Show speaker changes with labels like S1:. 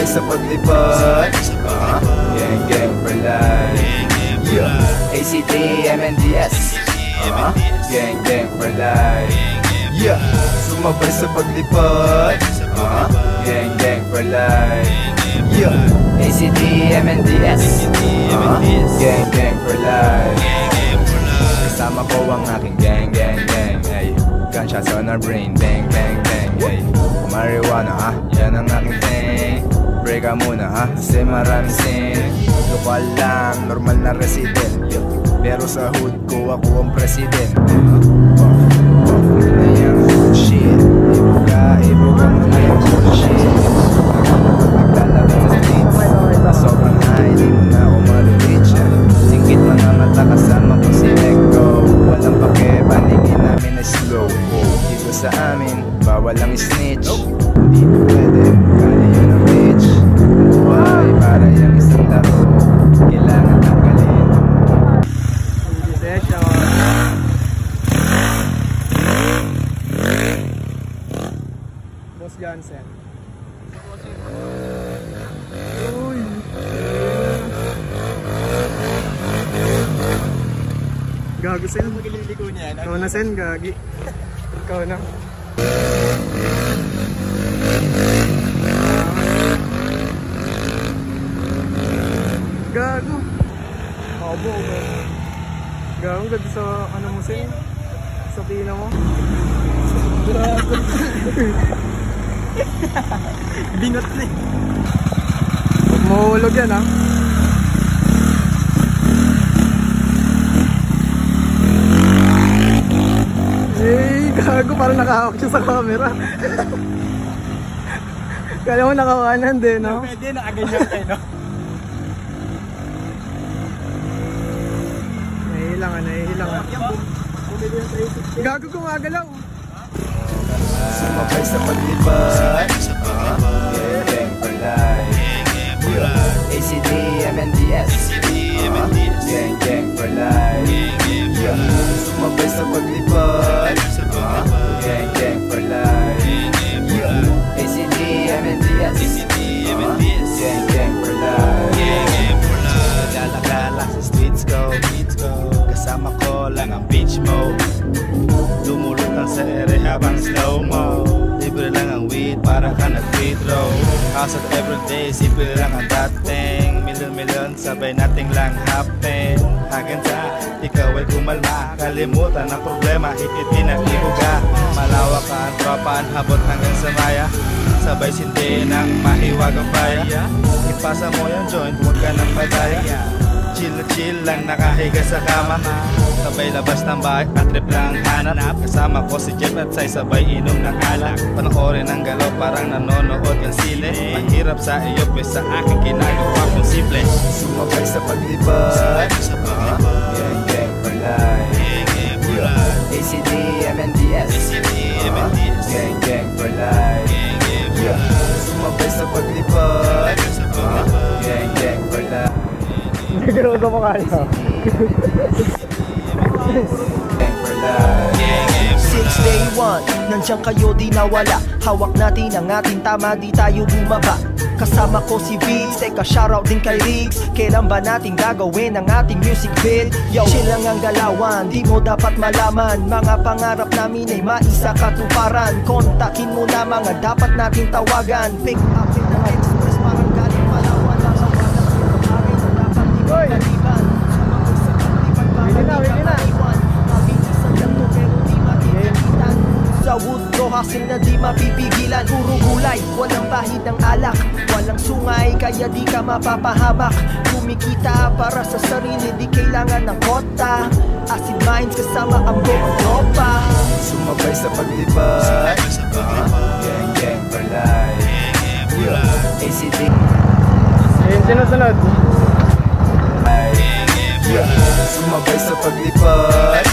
S1: sa paglipad. Gang gang for life. Yeah. ACT, MNDS. Gang gang for life. Yeah. Sumabay sa paglipad. Gang gang for life. Yeah. ACT, MNDS. Gang gang for life. Kasama ko ang aking gang gang gang. Ay, gunshots on our brain. Bang bang bang. Ay, marijuana yan ang aking thing. Break ka muna kasi maraming sin. Lokal lang, normal na resident. Pero sa hood ko ako ang president. Na yung shit. Ibuga mo na yung bullshit. Naglalabas sa streets. Sobrang high, di mo na ako malulitch. Singkit mga mata kasama ko si Ecto. Walang pake, paningin namin na slow. Dito sa amin, bawal ang snitch. Di na pwede, kaya yun ang bitch. Buhay para yung isang laro. Kailangan tanggalin.
S2: Boss Johnson. Uy. Gago Sen. Magililiko niya. Ikaw na Sen, gagi. Ikaw na. Gago. Mabo. Gago, ganda sa ano mo Sen. Sa pina mo. Gago. Binot na eh. Huwag mahulog yan ha. Eh, gago, parang nakahawak siya sa camera. Kala mo nakawanan din, no? Pwede, nakaganyan kayo, no? Nahihilangan. Gago, gumagalaw.
S1: Sumabay sa paglipad. Gang gang for life. ACT, MNDS. Gang gang for life. Sumabay sa paglipad. Gang gang for life. ACT, MNDS. Gang gang for life. Gala-gala sa streets ko. Kasama ko lang ang beach mode. Lumulutang sa ere habang slow-mo. Libre lang ang weed para ka nag-free throw. House of everyday, simple lang ang dating. Milyon-milyon, sabay nating lang happen. Haganda, ikaw ay kumalma. Kalimutan ang problema, hit-itin ang ibuga. Malawak ang tropaan, habot hanggang sa maya. Sabay sindi ng mahiwag ang baya. Ipasa mo yung joint, huwag ka nang madaya. Chill na chill lang nakahiga sa kama. Sabay labas ng bahay at trip lang hanap. Kasama ko si Jeff at Sai, sabay inom ng alak. Panoorin ang galaw parang nanonood ng sile. Mahirap sa iyo pues sa akin ginagawa kong simple. Sumabay sa paglipad. Gang gang for life. ACT, MNDS. Gang gang for life. Sumabay sa paglipad. Gang gang for life.
S2: Nagkaroon ka mukha niya.
S3: Since day one, nandiyan kayo di nawala. Hawak natin ang ating tama, di tayo bumaba. Kasama ko si Vince, teka shoutout din kay Riggs. Kailan ba natin gagawin ang ating music vid? Yo, chill lang ang galawan, di mo dapat malaman. Mga pangarap namin ay maisa katuparan. Kontakin mo na mga dapat nating tawagan. Pick up in the express, parang galing Palawan. Nasa walang pinamagay na dapat di magkaliban. Wili na. Mabilisan lang to pero di matitigitan. Sa wood ko hasil na di mapipigilan. Puro gulay, walang bahid ng alak. Walang sungay kaya di ka mapapahamak. Kumikita para sa sarili, di kailangan ng kota. Acid minds kasama ang buong tropa.
S1: Sumabay sa paglipad. Gang gang for life. ACT.
S2: Ayun, sunod.
S1: Sumabay sa paglipad.